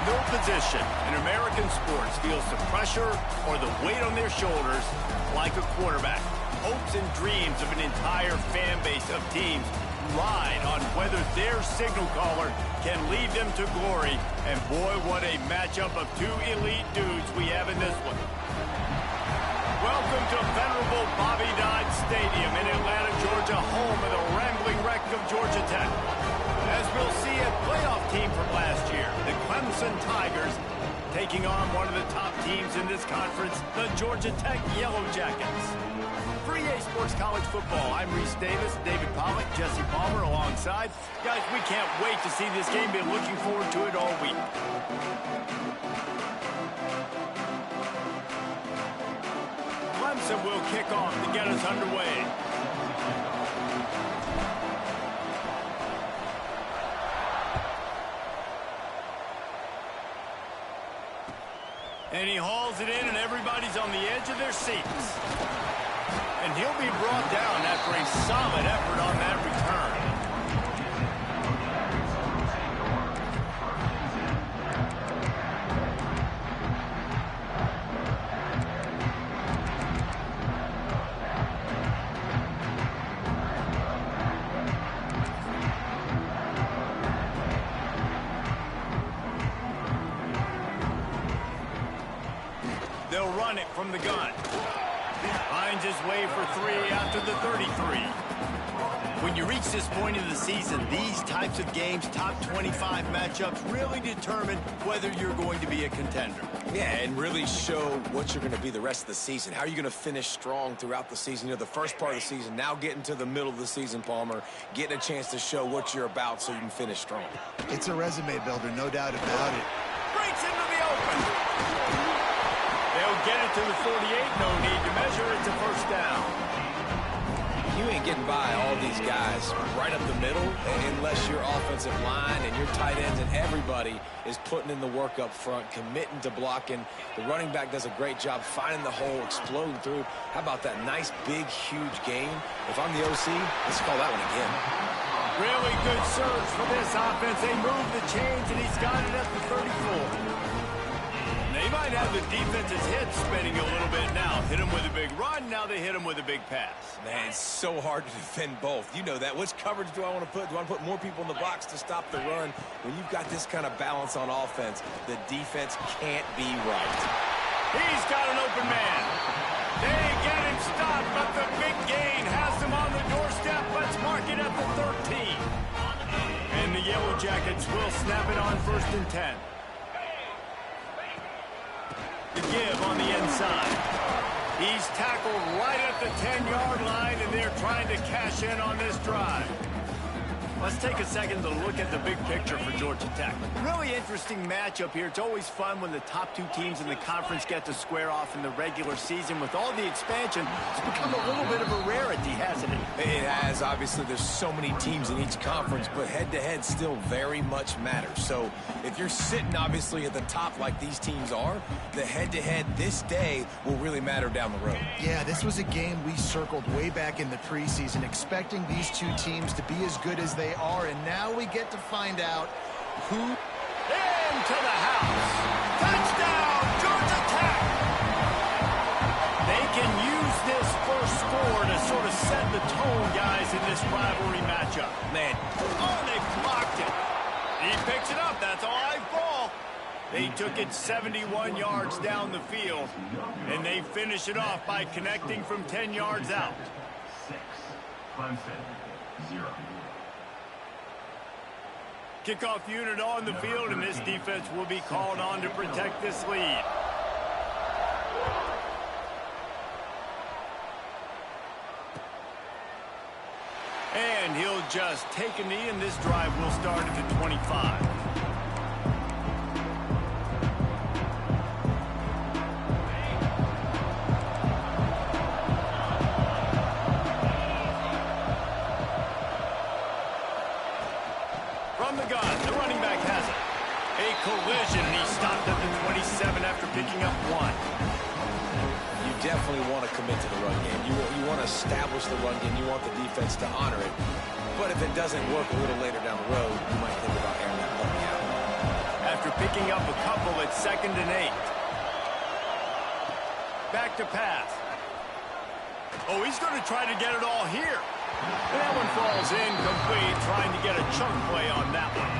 no position in American sports feels the pressure or the weight on their shoulders like a quarterback. Hopes and dreams of an entire fan base of teams ride on whether their signal caller can lead them to glory. And boy, what a matchup of two elite dudes we have in this one. Welcome to venerable Bobby Dodd Stadium in Atlanta, Georgia, home of the rambling wreck of Georgia Tech. As we'll see a playoff team from last year, the Clemson Tigers, taking on one of the top teams in this conference, the Georgia Tech Yellow Jackets. For EA Sports College Football, I'm Reese Davis, David Pollack, Jesse Palmer alongside. Guys, we can't wait to see this game. Been looking forward to it all week. Clemson will kick off to get us underway. And he hauls it in, and everybody's on the edge of their seats. And he'll be brought down after a solid effort on that return. They'll run it from the gun. Finds his way for three after the 33. When you reach this point in the season, these types of games, top 25 matchups, really determine whether you're going to be a contender. Yeah, and really show what you're going to be the rest of the season. How are you going to finish strong throughout the season? You know, the first part of the season, now getting to the middle of the season, Palmer, getting a chance to show what you're about so you can finish strong. It's a resume builder, no doubt about it. Breaks into the open. They'll get it to the 48. No need to measure. It's a first down. You ain't getting by all these guys right up the middle unless your offensive line and your tight ends and everybody is putting in the work up front, committing to blocking. The running back does a great job finding the hole, exploding through. How about that nice, big, huge gain? If I'm the OC, let's call that one again. Really good surge for this offense. They move the chains, and he's got it at the 34. They might have the defense's head spinning a little bit now. Hit him with a big run, now they hit him with a big pass. Man, it's so hard to defend both. You know that. Which coverage do I want to put? Do I want to put more people in the box to stop the run? When you've got this kind of balance on offense, the defense can't be right. He's got an open man. They get him stopped, but the big gain has him on the doorstep. Let's mark it at the 13. And the Yellow Jackets will snap it on 1st and 10. The give on the inside. He's tackled right at the 10-yard line, and they're trying to cash in on this drive. Let's take a second to look at the big picture for Georgia Tech. Really interesting matchup here. It's always fun when the top two teams in the conference get to square off in the regular season. With all the expansion, it's become a little bit of a rarity, hasn't it? It has. Obviously, there's so many teams in each conference, but head-to-head still very much matters. So if you're sitting, obviously, at the top like these teams are, the head-to-head this day will really matter down the road. Yeah, this was a game we circled way back in the preseason, expecting these two teams to be as good as they are, and now we get to find out who... Into the house. Touchdown, Georgia Tech. They can use this first score to sort of set the tone, guys, in this rivalry matchup. Man. Oh, they blocked it. He picks it up. That's a live ball. They took it 71 yards down the field, and they finish it off by connecting from 10 yards out. 6, Clemson, 0. Kickoff unit on the field, and this defense will be called on to protect this lead. And he'll just take a knee, and this drive will start at the 25. From the gun, the running back has it. A collision, and he stopped at the 27 after picking up 1. You definitely want to commit to the run game. You want to establish the run game. You want the defense to honor it. But if it doesn't work a little later down the road, you might think about airing that puppy out. after picking up a couple at 2nd and 8. Back to pass. Oh, he's going to try to get it all here. And that one falls incomplete, trying to get a chunk play on that one.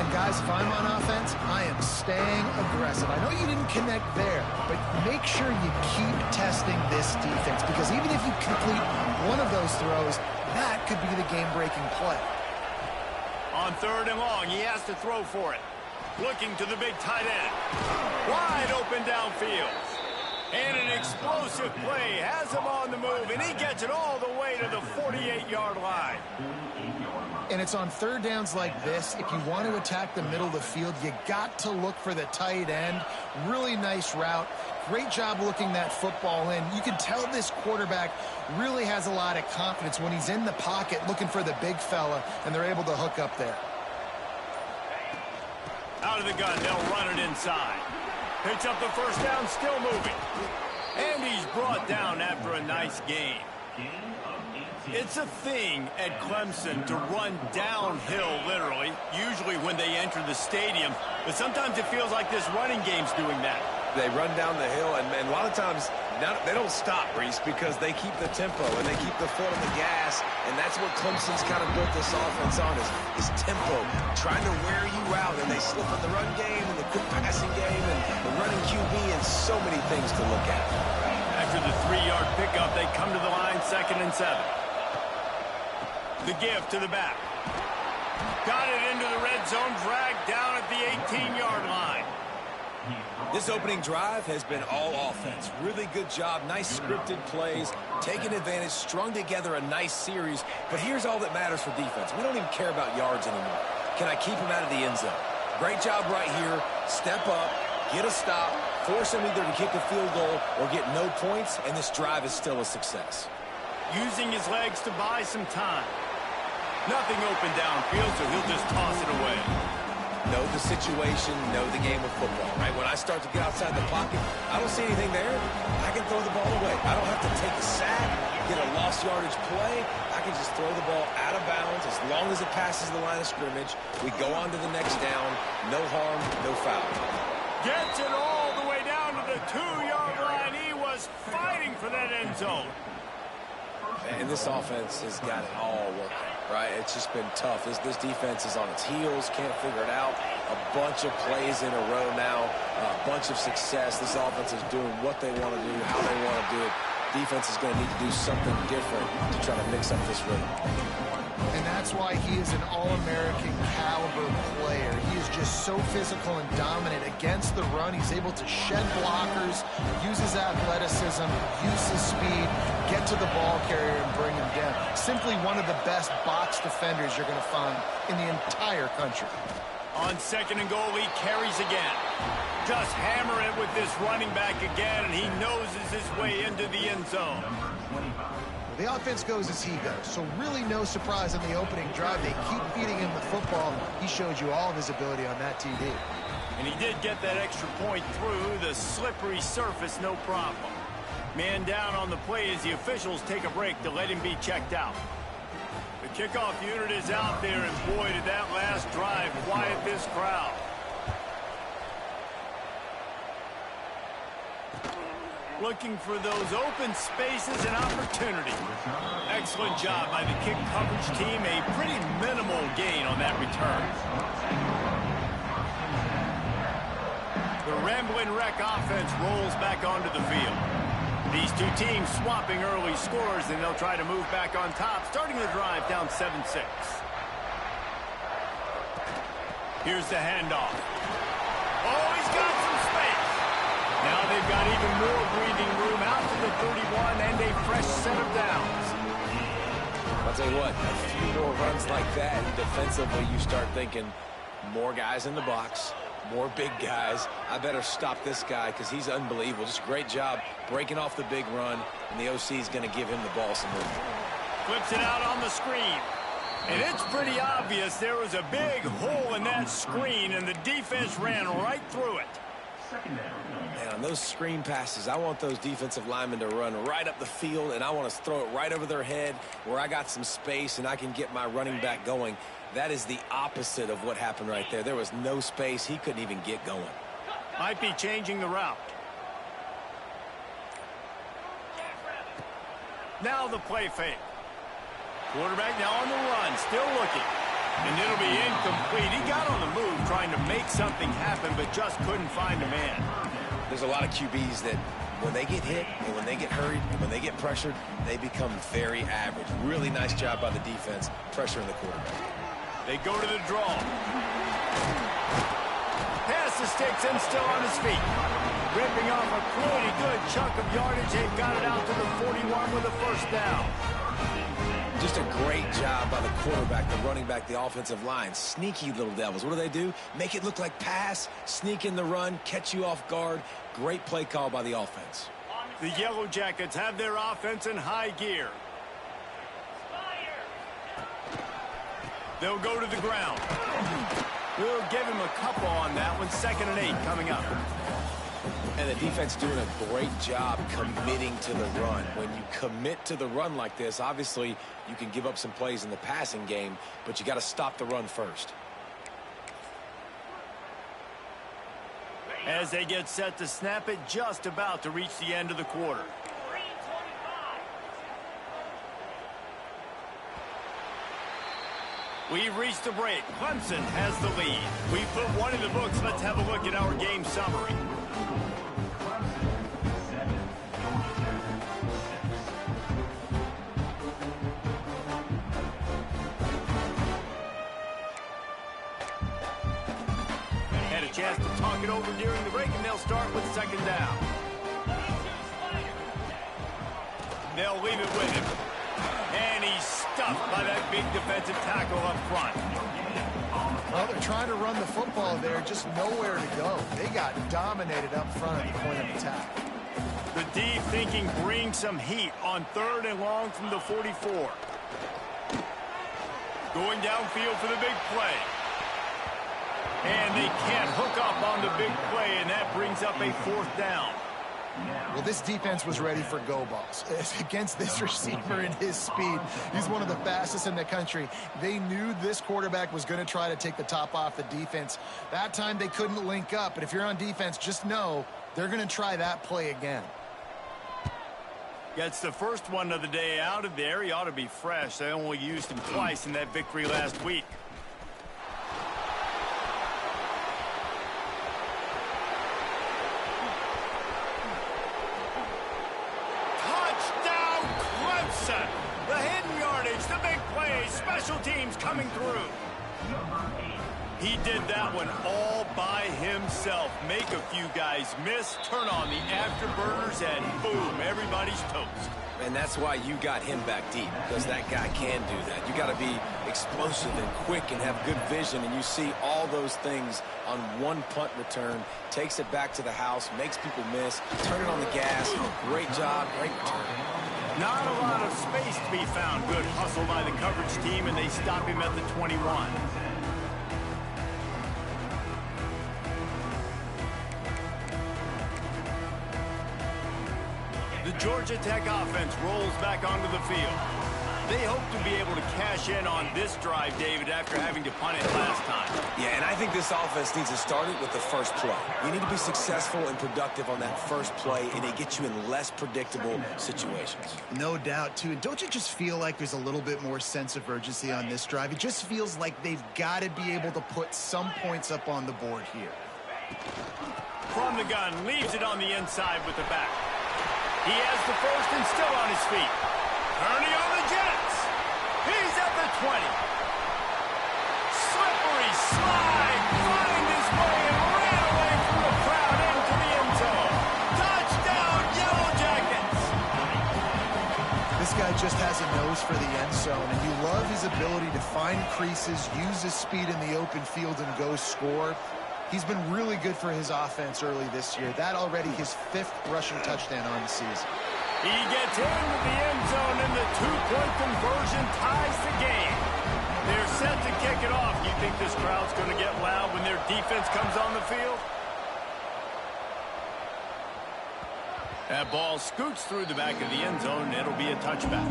And guys, if I'm on offense, I am staying aggressive. I know you didn't connect there, but make sure you keep testing this defense, because even if you complete one of those throws, that could be the game-breaking play. On 3rd and long, he has to throw for it. Looking to the big tight end. Wide open downfield. And an explosive play has him on the move, and he gets it all the way to the 48-yard line. And it's on 3rd downs like this, if you want to attack the middle of the field, you got to look for the tight end. Really nice route. Great job looking that football in. You can tell this quarterback really has a lot of confidence when he's in the pocket looking for the big fella, and they're able to hook up there. Out of the gun, they'll run it inside. Picks up the 1st down, still moving. And he's brought down after a nice gain. It's a thing at Clemson to run downhill, literally, usually when they enter the stadium. But sometimes it feels like this running game's doing that. They run down the hill, and a lot of times they don't stop, Reese, because they keep the tempo and they keep the foot on the gas, and that's what Clemson's kind of built this offense on, is tempo, trying to wear you out, and they slip in the run game and the quick passing game and the running QB, and so many things to look at. After the 3-yard pickup, they come to the line, 2nd and 7. The give to the back. Got it into the red zone, dragged down at the 18-yard line. This opening drive has been all offense. Really good job, nice scripted plays, taking advantage, strung together a nice series. But here's all that matters for defense. We don't even care about yards anymore. Can I keep him out of the end zone? Great job right here. Step up, get a stop, force him either to kick a field goal or get no points, and this drive is still a success. Using his legs to buy some time. Nothing open downfield, so he'll just toss it away. Know the situation, know the game of football, right? When I start to get outside the pocket, I don't see anything there. I can throw the ball away. I don't have to take a sack, get a lost yardage play. I can just throw the ball out of bounds as long as it passes the line of scrimmage. We go on to the next down. No harm, no foul. Gets it all the way down to the 2-yard line. He was fighting for that end zone. And this offense has got it all working, right? It's just been tough. This defense is on its heels, can't figure it out. A bunch of plays in a row now, a bunch of success. This offense is doing what they want to do, how they want to do it. Defense is going to need to do something different to try to mix up this rhythm. And that's why he is an All-American caliber player. He is just so physical and dominant against the run. He's able to shed blockers, use his athleticism, use his speed, get to the ball carrier and bring him down. Simply one of the best box defenders you're going to find in the entire country. On 2nd and goal, he carries again. Just hammer it with this running back again, and he noses his way into the end zone. The offense goes as he goes, so really no surprise in the opening drive. They keep feeding him the football. He showed you all of his ability on that TD. And he did get that extra point through the slippery surface, no problem. Man down on the play as the officials take a break to let him be checked out. The kickoff unit is out there, and boy, did that last drive quiet this crowd. Looking for those open spaces and opportunity. Excellent job by the kick coverage team. A pretty minimal gain on that return. The Ramblin' Wreck offense rolls back onto the field. These two teams swapping early scores, and they'll try to move back on top, starting the drive down 7-6. Here's the handoff. Oh, he's got some space. Now they've got even more breathing room out to the 31 and a fresh set of downs. I'll tell you what, a few more runs like that, and defensively you start thinking more guys in the box, more big guys. I better stop this guy because he's unbelievable. Just a great job breaking off the big run, and the OC is going to give him the ball some more. Flips it out on the screen. And it's pretty obvious there was a big hole in that screen, and the defense ran right through it. Second down. And on those screen passes, I want those defensive linemen to run right up the field, and I want to throw it right over their head where I got some space and I can get my running back going. That is the opposite of what happened right there. There was no space. He couldn't even get going. Might be changing the route. Now the play fake. Quarterback now on the run, still looking. And it'll be incomplete. He got on the move trying to make something happen, but just couldn't find a man. There's a lot of QBs that when they get hit and when they get hurried and when they get pressured, they become very average. Really nice job by the defense pressuring the quarterback. They go to the draw. Pass the sticks and still on his feet. Ripping off a pretty good chunk of yardage. They've got it out to the 41 with a first down. Just a great job by the quarterback, the running back, the offensive line. Sneaky little devils. What do? Make it look like pass, sneak in the run, catch you off guard. Great play call by the offense. The Yellow Jackets have their offense in high gear. They'll go to the ground. We'll give him a couple on that one. 2nd and 8 coming up. And the defense doing a great job committing to the run. When you commit to the run like this, obviously you can give up some plays in the passing game, but you got to stop the run first. As they get set to snap it, just about to reach the end of the quarter. We've reached the break. Clemson has the lead. We put one in the books. Let's have a look at our game summary. Had a chance to talk it over during the break, and they'll start with 2nd down. They'll leave it with him. And he's stuffed by that big defensive tackle up front. Well, they're trying to run the football there, just nowhere to go. They got dominated up front at the point of attack. The D thinking bring some heat on 3rd and long from the 44. Going downfield for the big play. And they can't hook up on the big play, and that brings up a 4th down. Well, this defense was ready for go balls. Against this receiver and his speed, he's one of the fastest in the country. They knew this quarterback was going to try to take the top off the defense. That time they couldn't link up, but if you're on defense, just know they're going to try that play again. Gets the first one of the day out of there. He ought to be fresh. They only used him twice in that victory last week. The hidden yardage, the big plays, special teams coming through. He did that one all by himself. Make a few guys miss, turn on the afterburners, and boom, everybody's toast. And that's why you got him back deep, because that guy can do that. You got to be explosive and quick and have good vision, and you see all those things on one punt return. Takes it back to the house, makes people miss, turn it on the gas. Great job, great return. Not a lot of space to be found. Good hustle by the coverage team, and they stop him at the 21. The Georgia Tech offense rolls back onto the field. They hope to be able to cash in on this drive, David, after having to punt it last time. Yeah, and I think this offense needs to start it with the first play. You need to be successful and productive on that first play, and it gets you in less predictable situations. No doubt, too. And don't you just feel like there's a little bit more sense of urgency on this drive? It just feels like they've got to be able to put some points up on the board here. From the gun, leaves it on the inside with the back. He has the first and still on his feet. Turning on the Jets. He's at the 20. Slippery slide. Find his way and ran away from the crowd into the end zone. Touchdown, Yellow Jackets. This guy just has a nose for the end zone, and you love his ability to find creases, use his speed in the open field, and go score. He's been really good for his offense early this year. That already his 5th rushing touchdown on the season. He gets into the end zone, and the 2-point conversion ties the game. They're set to kick it off. You think this crowd's going to get loud when their defense comes on the field? That ball scoots through the back of the end zone, and it'll be a touchback.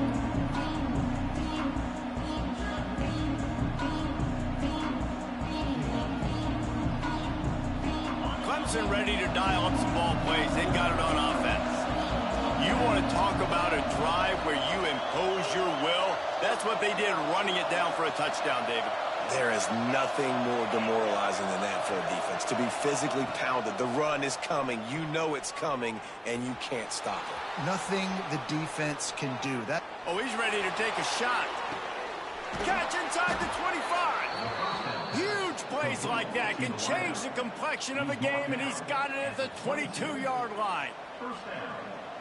Clemson ready to dial up some ball plays. They've got it on offense. You want to talk about a drive where you impose your will? That's what they did, running it down for a touchdown, David. There is nothing more demoralizing than that for a defense. To be physically pounded. The run is coming. You know it's coming, and you can't stop it. Nothing the defense can do. Oh, he's ready to take a shot. Catch inside the 25. Huge plays like that can change the complexion of a game, and he's got it at the 22-yard line.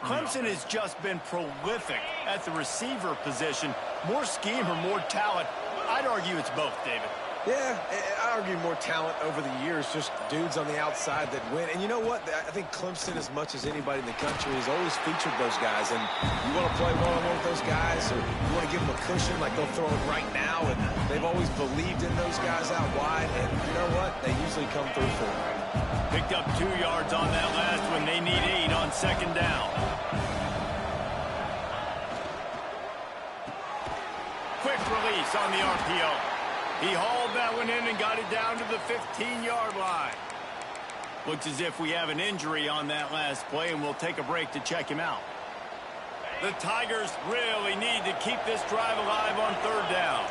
Clemson has just been prolific at the receiver position. More scheme or more talent? I'd argue it's both, David. Yeah, I argue more talent over the years, just dudes on the outside that win. And you know what? I think Clemson, as much as anybody in the country, has always featured those guys. And you want to play one-on-one with those guys, or you want to give them a cushion like they'll throw it right now. And they've always believed in those guys out wide. And you know what? They usually come through for them. Picked up 2 yards on that last one. They need 8 on second down. Quick release on the RPO. He hauled that one in and got it down to the 15-yard line. Looks as if we have an injury on that last play, and we'll take a break to check him out. The Tigers really need to keep this drive alive on third down.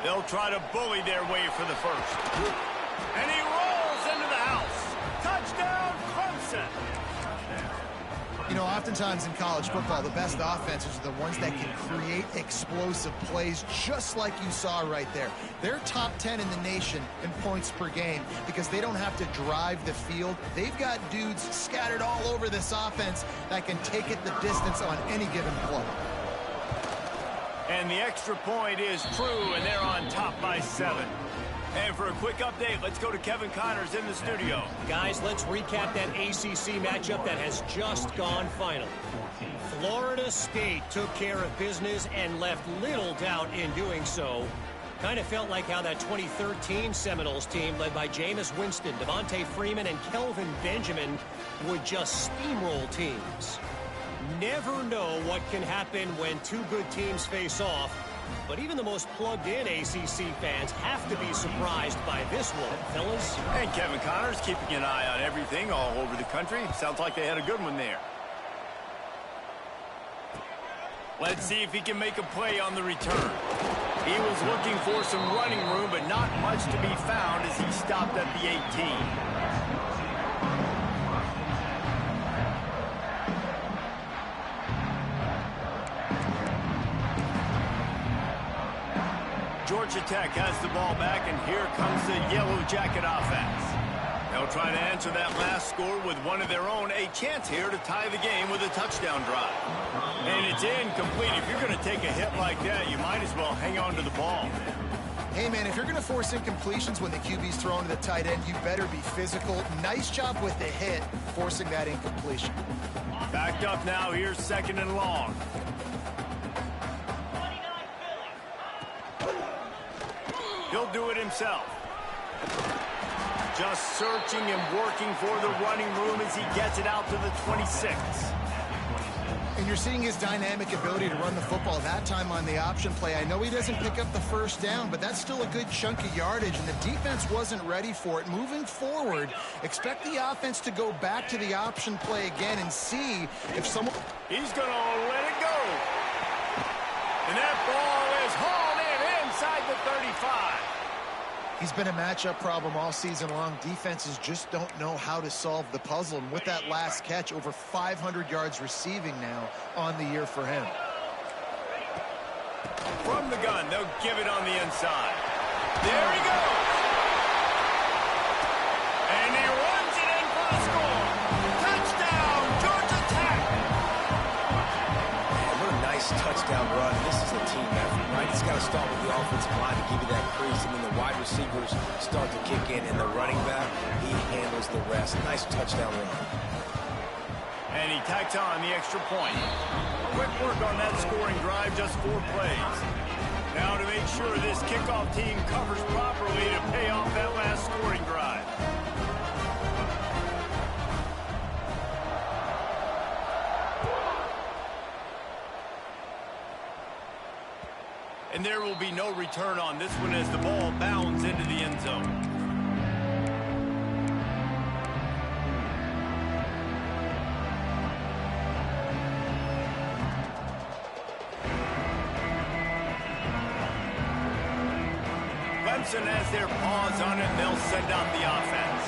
They'll try to bully their way for the first. And he rolls into the house. Touchdown, Clemson. You know, oftentimes in college football, the best offenses are the ones that can create explosive plays, just like you saw right there. They're top 10 in the nation in points per game because they don't have to drive the field. They've got dudes scattered all over this offense that can take it the distance on any given play. And the extra point is true, and they're on top by 7. And for a quick update, let's go to Kevin Connors in the studio. Guys, let's recap that ACC matchup that has just gone final. Florida State took care of business and left little doubt in doing so. Kind of felt like how that 2013 Seminoles team, led by Jameis Winston, Devontae Freeman, and Kelvin Benjamin, would just steamroll teams. Never know what can happen when two good teams face off. But even the most plugged-in ACC fans have to be surprised by this one, fellas. And Kevin Connors keeping an eye on everything all over the country. Sounds like they had a good one there. Let's see if he can make a play on the return. He was looking for some running room, but not much to be found as he stopped at the 18. Georgia Tech has the ball back, and here comes the Yellow Jacket offense. They'll try to answer that last score with one of their own, a chance here to tie the game with a touchdown drive. And it's incomplete. If you're going to take a hit like that, you might as well hang on to the ball. Hey, man, if you're going to force incompletions when the QB's throwing to the tight end, you better be physical. Nice job with the hit, forcing that incompletion. Backed up now. Here's second and long. He'll do it himself. Just searching and working for the running room as he gets it out to the 26. And you're seeing his dynamic ability to run the football that time on the option play. I know he doesn't pick up the first down, but that's still a good chunk of yardage, and the defense wasn't ready for it. Moving forward, expect the offense to go back to the option play again and see if someone... He's going to let it go. And that ball is hauled in inside the 35. He's been a matchup problem all season long. Defenses just don't know how to solve the puzzle. And with that last catch, over 500 yards receiving now on the year for him. From the gun, they'll give it on the inside. There he goes. And he runs it in for the score. Touchdown, Georgia Tech. Man, what a nice touchdown run. This is a team effort, right? It's got to start with the offensive line to give you that crease, and then the wide receivers start to kick in, and the running back, he handles the rest. Nice touchdown run. And he tacks on the extra point. Quick work on that scoring drive, just 4 plays. Now to make sure this kickoff team covers properly to pay off that last scoring drive. will be no return on this one as the ball bounds into the end zone. Clemson has their paws on it, and they'll send out the offense.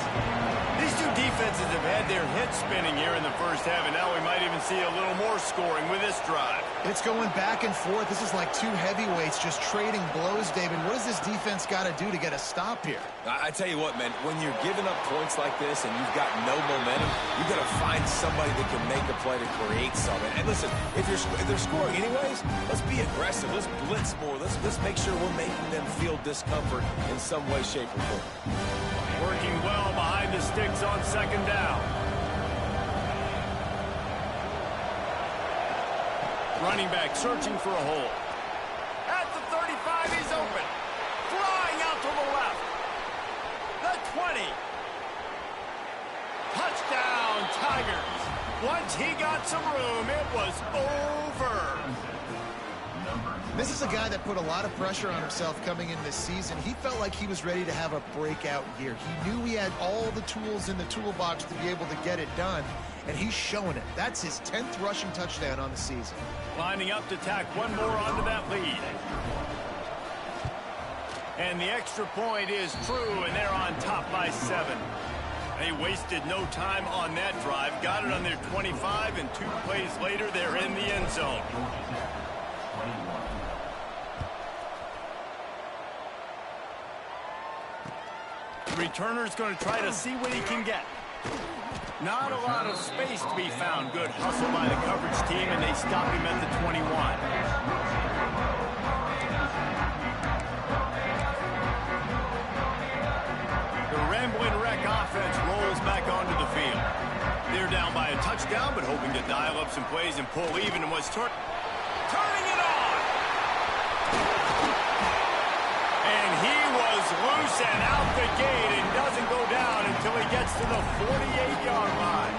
These two defenses have had their heads spinning here in the first half, and now we might even see a little more scoring with this drive. It's going back and forth. This is like two heavyweights just trading blows, David. What does this defense got to do to get a stop here? I tell you what, man, when you're giving up points like this and you've got no momentum, you've got to find somebody that can make a play to create something. And listen, if they're scoring anyways, let's be aggressive. Let's blitz more. Let's make sure we're making them feel discomfort in some way, shape, or form. Working well behind the sticks on second down. Running back searching for a hole. At the 35, he's open. Flying out to the left. The 20. Touchdown, Tigers. Once he got some room, it was over. This is a guy that put a lot of pressure on himself coming in this season. He felt like he was ready to have a breakout year. He knew he had all the tools in the toolbox to be able to get it done, and he's showing it. That's his 10th rushing touchdown on the season. Lining up to tack one more onto that lead. And the extra point is true, and they're on top by 7. They wasted no time on that drive. Got it on their 25, and 2 plays later, they're in the end zone. Returner's going to try to see what he can get. Not a lot of space to be found. Good hustle by the coverage team, and they stop him at the 21. The rambling wreck offense rolls back onto the field. They're down by a touchdown, but hoping to dial up some plays and pull even, and was turning it on. And he was loose and out the gate and doesn't go down until he gets to the 48-yard line.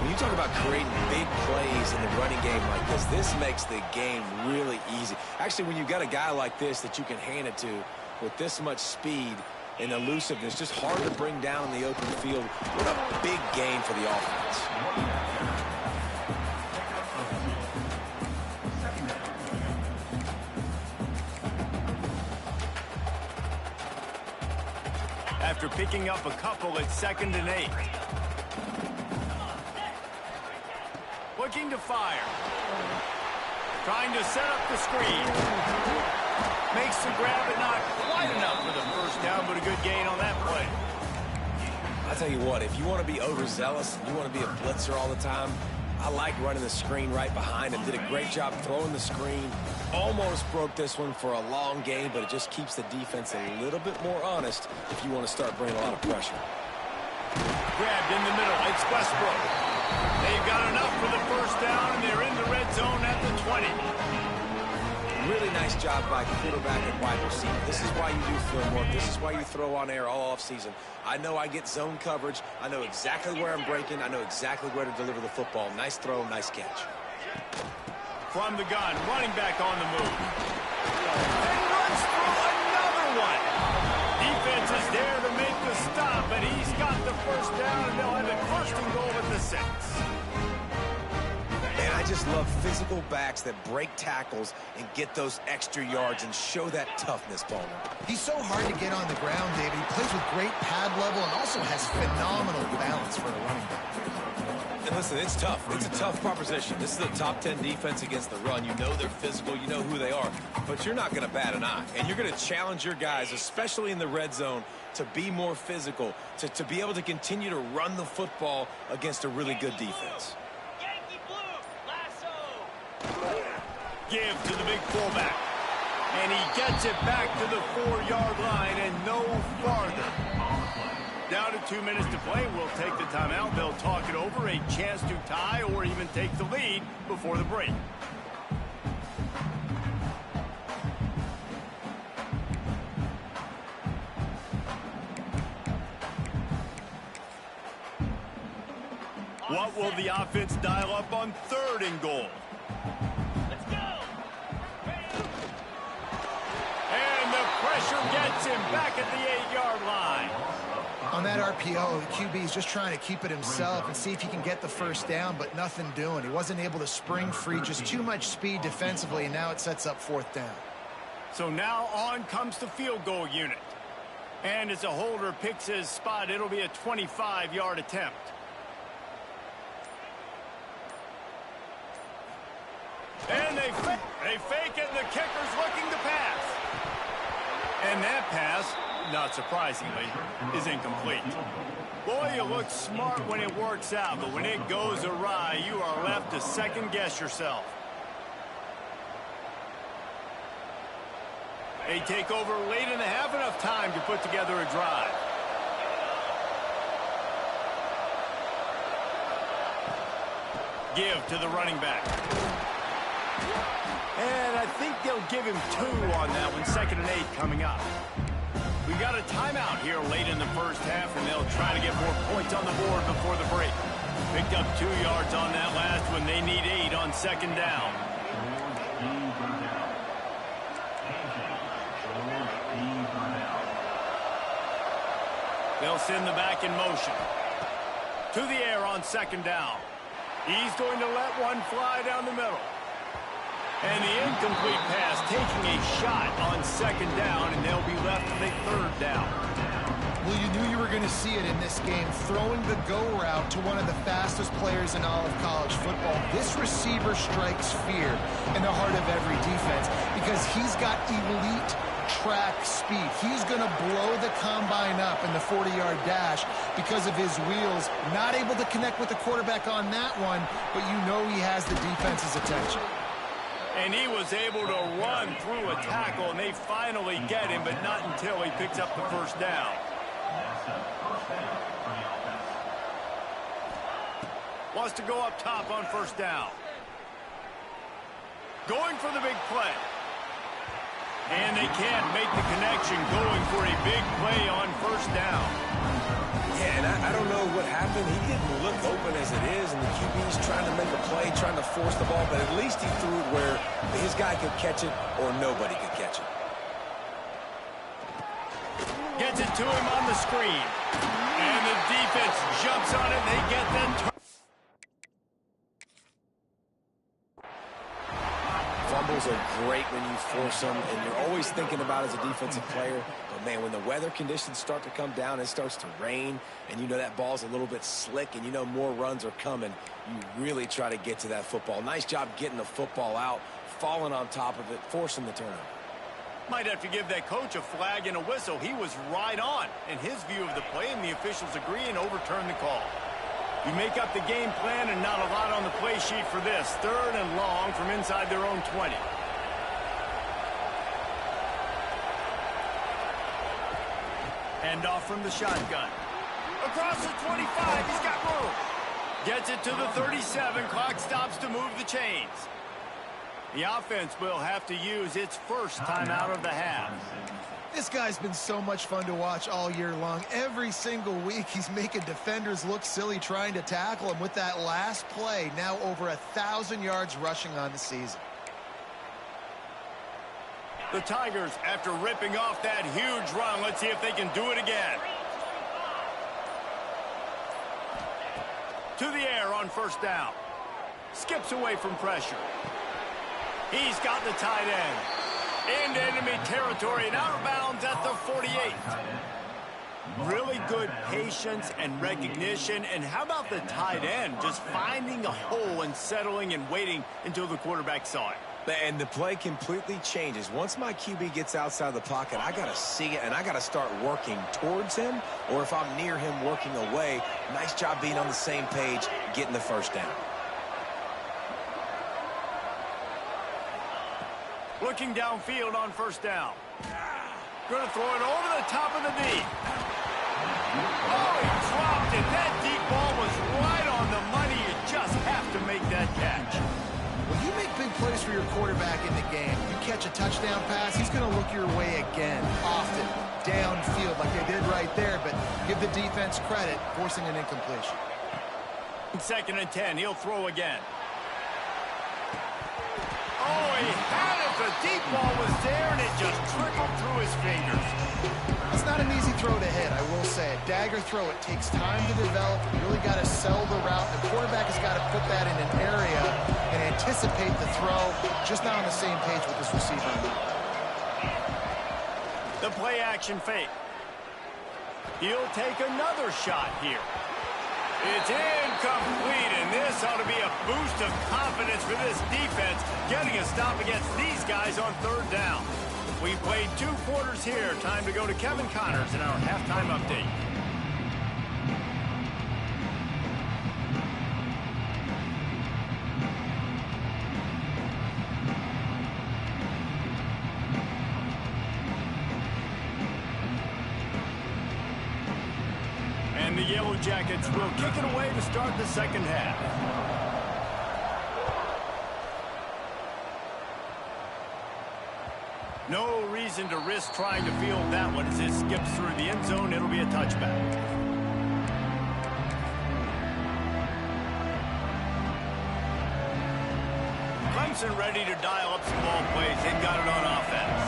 When you talk about creating big plays in the running game like this makes the game really easy. Actually, when you've got a guy like this that you can hand it to with this much speed and elusiveness, just hard to bring down in the open field. What a big game for the offense. After picking up a couple, it's 2nd and 8. Looking to fire. Trying to set up the screen. Makes the grab, but not quite enough for the first down, but a good gain on that play. I tell you what, if you want to be overzealous, you want to be a blitzer all the time, I like running the screen right behind him. Did a great job throwing the screen. Almost broke this one for a long game, but it just keeps the defense a little bit more honest if you want to start bringing a lot of pressure. Grabbed in the middle. It's Westbrook. They've got enough for the first down, and they're in the red zone at the 20. Really nice job by quarterback and wide receiver. This is why you do film work. This is why you throw on air all offseason. I know I get zone coverage. I know exactly where I'm breaking. I know exactly where to deliver the football. Nice throw, nice catch. From the gun, running back on the move. And runs through another one. Defense is there to make the stop, but he's got the first down, and they'll have it 1st and goal at the 6. Man, I just love physical backs that break tackles and get those extra yards and show that toughness, Bowman. He's so hard to get on the ground, David. He plays with great pad level and also has phenomenal balance for a running back. And listen, it's tough. It's a tough proposition. This is a top 10 defense against the run. You know they're physical. You know who they are. But you're not going to bat an eye. And you're going to challenge your guys, especially in the red zone, to be more physical, to be able to continue to run the football against a really good defense. Give to the big fullback. And he gets it back to the 4-yard line and no farther. Down to 2 minutes to play. We'll take the timeout. They'll talk it over. A chance to tie or even take the lead before the break. What will the offense dial up on 3rd and goal? him back at the 8-yard line. On that RPO, the QB is just trying to keep it himself and see if he can get the first down, but nothing doing. He wasn't able to spring free, just too much speed defensively, and now it sets up 4th down. So now on comes the field goal unit. And as a holder picks his spot, it'll be a 25-yard attempt. And they fake it, and the kicker's looking to pass. And that pass, not surprisingly, is incomplete. Boy, you look smart when it works out, but when it goes awry, you are left to second-guess yourself. They take over late in the half, enough time to put together a drive. Give to the running back. And I think they'll give him 2 on that one. 2nd and 8 coming up. We've got a timeout here late in the first half, and they'll try to get more points on the board before the break. Picked up 2 yards on that last one. They need 8 on 2nd down. They'll send the back in motion. To the air on 2nd down. He's going to let one fly down the middle. And the incomplete pass taking a shot on 2nd down, and they'll be left with a 3rd down. Well, you knew you were going to see it in this game, throwing the go route to one of the fastest players in all of college football. This receiver strikes fear in the heart of every defense because he's got elite track speed. He's going to blow the combine up in the 40-yard dash because of his wheels. Not able to connect with the quarterback on that one, but you know he has the defense's attention. And he was able to run through a tackle, and they finally get him, but not until he picks up the 1st down. Wants to go up top on 1st down. Going for the big play. And they can't make the connection, going for a big play on 1st down. Yeah, and I don't know what happened. He didn't look open as it is, and the QB's trying to make a play, trying to force the ball, but at least he threw it where his guy could catch it or nobody could catch it. Gets it to him on the screen. And the defense jumps on it, and they get that. Fumbles are great when you force them, and you're always thinking about it as a defensive player. But, man, when the weather conditions start to come down, it starts to rain, and you know that ball's a little bit slick, and you know more runs are coming, you really try to get to that football. Nice job getting the football out, falling on top of it, forcing the turnover. Might have to give that coach a flag and a whistle. He was right on in his view of the play, and the officials agree and overturn the call. You make up the game plan, and not a lot on the play sheet for this. 3rd and long from inside their own 20. Hand off from the shotgun. Across the 25, he's got room. Gets it to the 37. Clock stops to move the chains. The offense will have to use its 1st timeout of the half. This guy's been so much fun to watch all year long. Every single week, he's making defenders look silly trying to tackle him with that last play. Now over 1,000 yards rushing on the season. The Tigers, after ripping off that huge run, let's see if they can do it again. To the air on 1st down. Skips away from pressure. He's got the tight end. Into enemy territory and out of bounds at the 48. Really good patience and recognition. And how about the tight end just finding a hole and settling and waiting until the quarterback saw it? And the play completely changes. Once my QB gets outside the pocket, I got to see it, and I got to start working towards him, or if I'm near him, working away. Nice job being on the same page, getting the 1st down. Looking downfield on 1st down. Going to throw it over the top of the knee. Oh, he dropped it. That deep ball was right on the money. You just have to make that catch. When you make big plays for your quarterback in the game, you catch a touchdown pass, he's going to look your way again, often, downfield like they did right there, but give the defense credit, forcing an incompletion. 2nd and 10, he'll throw again. Oh, he had it. The deep ball was there, and it just trickled through his fingers. It's not an easy throw to hit, I will say. A dagger throw, it takes time to develop. You really got to sell the route. The quarterback has got to put that in an area and anticipate the throw. Just not on the same page with this receiver. The play action fake. He'll take another shot here. It's incomplete, and this ought to be a boost of confidence for this defense, getting a stop against these guys on third down. We played 2 quarters here. Time to go to Kevin Connors in our halftime update. And the Yellow Jackets will kick it away to start the second half. No reason to risk trying to field that one as it skips through the end zone. It'll be a touchback. Clemson ready to dial up some ball plays. They've got it on offense.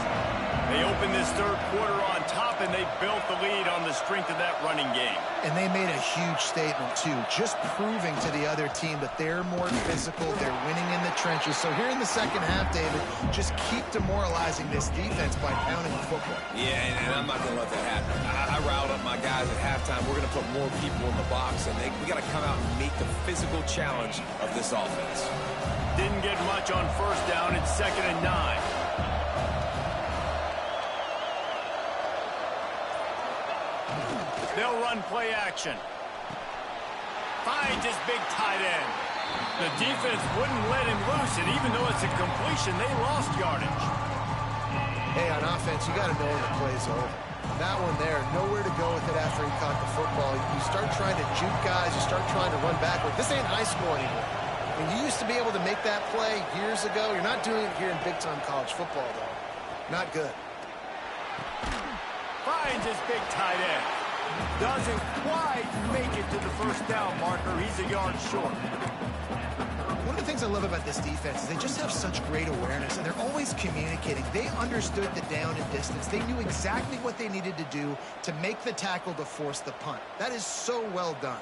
They opened this third quarter on top, and they built the lead on the strength of that running game. And they made a huge statement, too, just proving to the other team that they're more physical, they're winning in the trenches. So here in the second half, David, just keep demoralizing this defense by pounding the football. Yeah, and I'm not going to let that happen. I riled up my guys at halftime. We're going to put more people in the box, and we got to come out and meet the physical challenge of this offense. Didn't get much on first down. It's 2nd and 9. They'll run play action. Finds his big tight end. The defense wouldn't let him loose, and even though it's a completion, they lost yardage. Hey, on offense, you got to know when the play's over. That one there, nowhere to go with it after he caught the football. You start trying to juke guys. You start trying to run backward. This ain't high school anymore. I mean, you used to be able to make that play years ago. You're not doing it here in big-time college football, though. Not good. Finds his big tight end. Doesn't quite make it to the first down marker. He's a yard short. One of the things I love about this defense is they just have such great awareness, and they're always communicating. They understood the down and distance. They knew exactly what they needed to do to make the tackle to force the punt. That is so well done.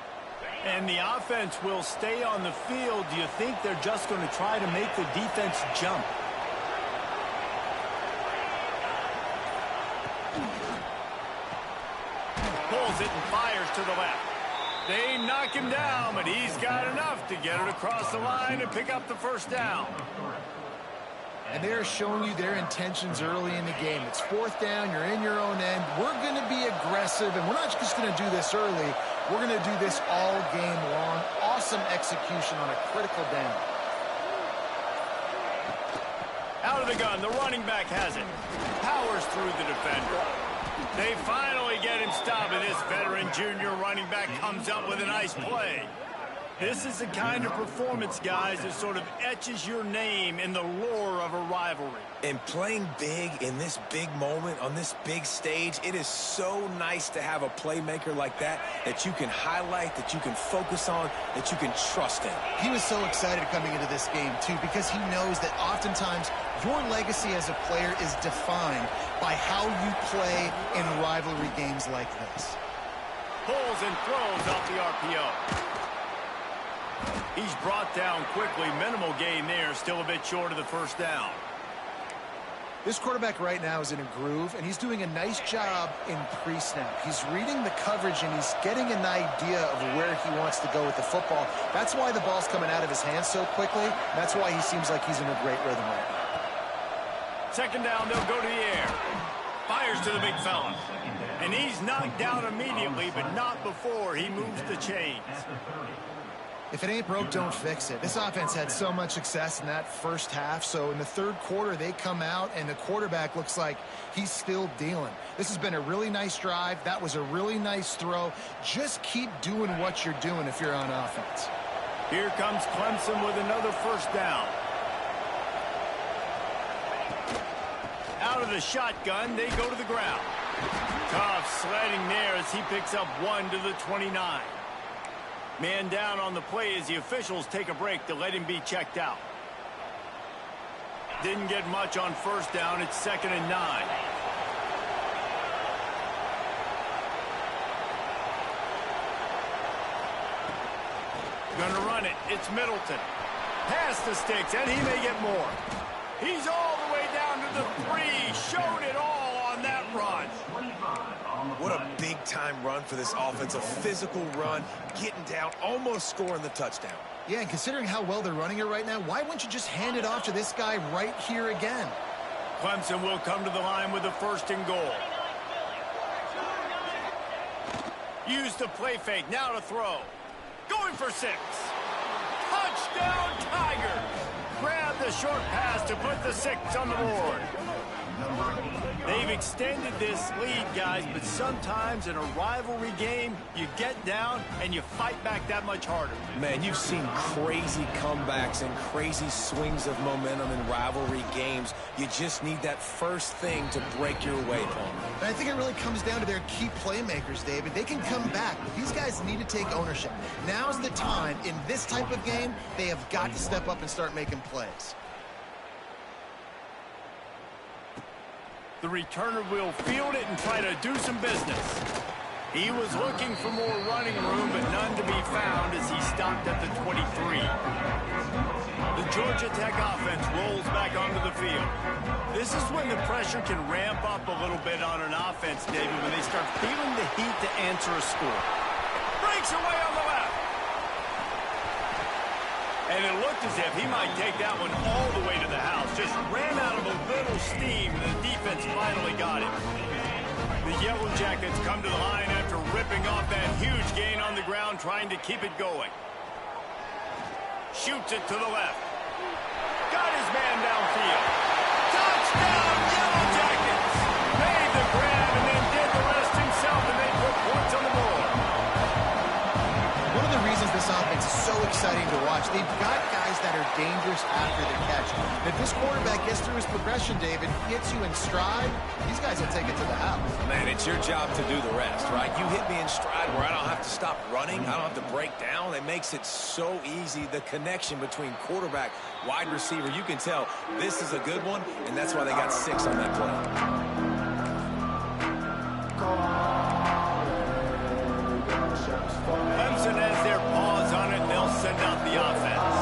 And the offense will stay on the field. Do you think they're just going to try to make the defense jump? Pulls it and fires to the left. They knock him down, but he's got enough to get it across the line and pick up the first down. And they're showing you their intentions early in the game. It's 4th down. You're in your own end. We're going to be aggressive, and we're not just going to do this early. We're going to do this all game long. Awesome execution on a critical down. Out of the gun, the running back has it. Powers through the defender. They finally get him stopped, and this veteran junior running back comes up with a nice play. This is the kind of performance, guys, that sort of etches your name in the lore of a rivalry. And playing big in this big moment, on this big stage, it is so nice to have a playmaker like that you can highlight, that you can focus on, that you can trust in. He was so excited coming into this game, too, because he knows that oftentimes your legacy as a player is defined by how you play in rivalry games like this. Pulls and throws off the RPO. He's brought down quickly. Minimal gain there. Still a bit short of the first down. This quarterback right now is in a groove, and he's doing a nice job in pre-snap. He's reading the coverage, and he's getting an idea of where he wants to go with the football. That's why the ball's coming out of his hands so quickly. That's why he seems like he's in a great rhythm right now. 2nd down, they'll go to the air. Fires to the big fella. And he's knocked down immediately, but not before he moves the chains. If it ain't broke, don't fix it. This offense had so much success in that first half, so in the third quarter, they come out, and the quarterback looks like he's still dealing. This has been a really nice drive. That was a really nice throw. Just keep doing what you're doing if you're on offense. Here comes Clemson with another first down. Out of the shotgun, they go to the ground. Tough sledding there as he picks up 1 to the 29. Man down on the play as the officials take a break to let him be checked out. Didn't get much on first down. It's 2nd and 9. Gonna run it. It's Middleton. Past the sticks, and he may get more. He's all the way down to the 3. Showed it all on that run. What a big-time run for this offense. A physical run, getting down, almost scoring the touchdown. Yeah, and considering how well they're running it right now, why wouldn't you just hand it off to this guy right here again? Clemson will come to the line with a 1st and goal. Use the play fake. Now to throw. Going for 6. Touchdown, Tigers. Grab the short pass to put the 6 on the board. They've extended this lead, guys, but sometimes in a rivalry game, you get down and you fight back that much harder. Man, you've seen crazy comebacks and crazy swings of momentum in rivalry games. You just need that first thing to break your way, Paul. And I think it really comes down to their key playmakers, David. They can come back, but these guys need to take ownership. Now's the time. In this type of game, they have got to step up and start making plays. The returner will field it and try to do some business. He was looking for more running room, but none to be found as he stopped at the 23. The Georgia Tech offense rolls back onto the field. This is when the pressure can ramp up a little bit on an offense, David, when they start feeling the heat to answer a score. Breaks away on the left. And it looked as if he might take that one all the way to the house. Just ran out of a little steam, and the defense finally got it. The Yellow Jackets come to the line after ripping off that huge gain on the ground, trying to keep it going. Shoots it to the left. Got his man downfield. Touchdown, Yellow Jackets! Made the grab and then did the rest himself, and they put points on the board. One of the reasons this offense is so exciting to watch, they've got guys that are dangerous after the catch. If this quarterback gets through his progression, David, gets you in stride, these guys will take it to the house. Man, it's your job to do the rest, right? You hit me in stride where I don't have to stop running. I don't have to break down. It makes it so easy. The connection between quarterback, wide receiver, you can tell this is a good one, and that's why they got 6 on that play. Clemson has their paws on it, and they'll send out the offense.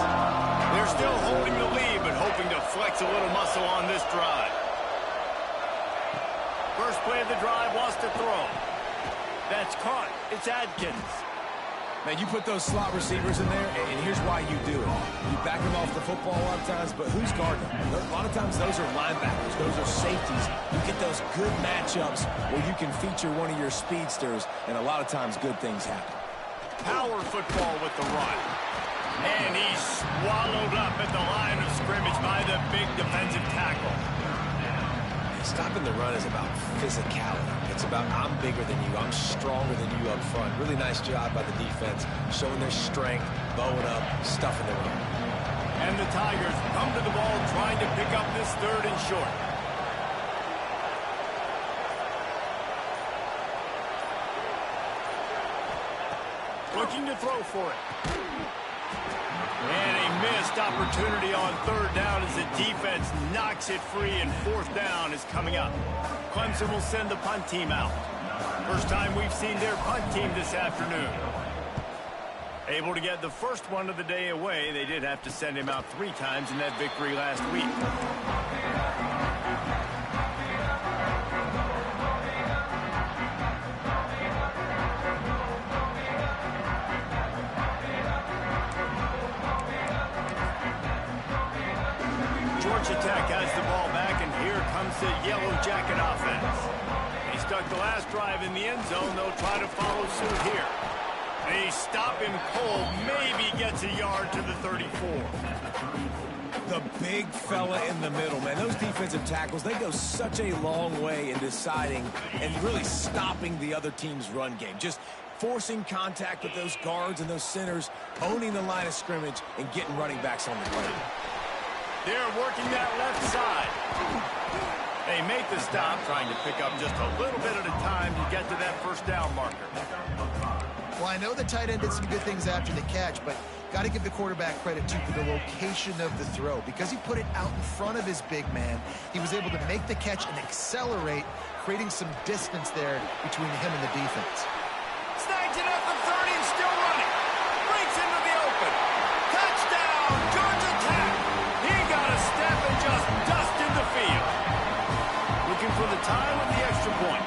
They're still holding the lead, but hoping to flex a little muscle on this drive. First play of the drive, wants to throw. That's caught. It's Adkins. Man, you put those slot receivers in there, and here's why you do it. You back them off the football a lot of times, but who's guarding them? A lot of times those are linebackers. Those are safeties. You get those good matchups where you can feature one of your speedsters, and a lot of times good things happen. Power football with the run. And he's swallowed up at the line of scrimmage by the big defensive tackle. Stopping the run is about physicality. It's about I'm bigger than you. I'm stronger than you up front. Really nice job by the defense, showing their strength, bowing up, stuffing the run. And the Tigers come to the ball trying to pick up this 3rd and short. Looking to throw for it. And a missed opportunity on 3rd down as the defense knocks it free, and 4th down is coming up. Clemson will send the punt team out. First time we've seen their punt team this afternoon. Able to get the first one of the day away. They did have to send him out 3 times in that victory last week. Georgia Tech has the ball back, and here comes the Yellow Jacket offense. He stuck the last drive in the end zone. They'll try to follow suit here. They stop him cold, maybe gets a yard to the 34. The big fella in the middle, man. Those defensive tackles, they go such a long way in deciding and really stopping the other team's run game. Just forcing contact with those guards and those centers, owning the line of scrimmage, and getting running backs on the play. They're working that left side. They make the stop, trying to pick up just a little bit at a time to get to that 1st down marker. Well, I know the tight end did some good things after the catch, but got to give the quarterback credit, too, for the location of the throw. Because he put it out in front of his big man, he was able to make the catch and accelerate, creating some distance there between him and the defense. Snags it up the 30 and still running. Breaks into the open. Touchdown, Georgia Tech. He got a step and just dusted the field. Looking for the time with the extra point.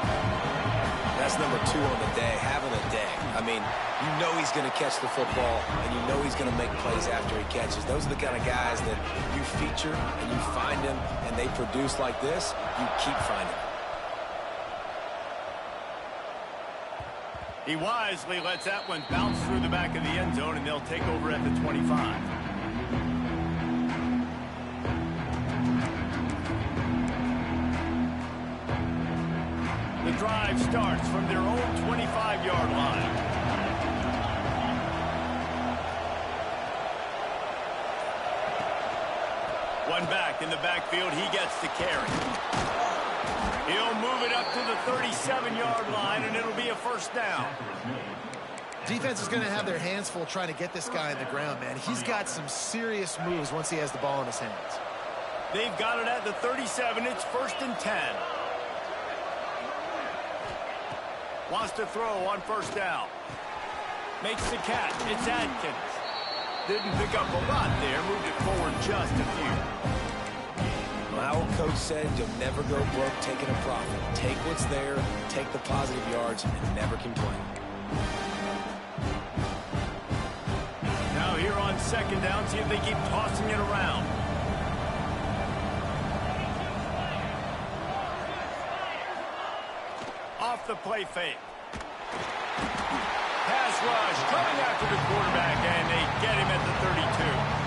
That's number 2 on the day, having a day. I mean, you know he's going to catch the football, and you know he's going to make plays after he catches. Those are the kind of guys that you feature, and you find them, and they produce like this, you keep finding them. He wisely lets that one bounce through the back of the end zone, and they'll take over at the 25. The drive starts from their own 25-yard line. One back in the backfield, he gets the carry. He'll move it up to the 37-yard line, and it'll be a first down. Defense is going to have their hands full trying to get this guy on the ground, man. He's got some serious moves once he has the ball in his hands. They've got it at the 37. It's 1st and 10. Wants to throw on first down. Makes the catch. It's Adkins. Didn't pick up a lot there. Moved it forward just a few. My old coach said you'll never go broke taking a profit. Take what's there, take the positive yards, and never complain. Now here on 2nd down, see if they keep tossing it around. Off the play fake. Pass rush coming after the quarterback, and they get him at the 32.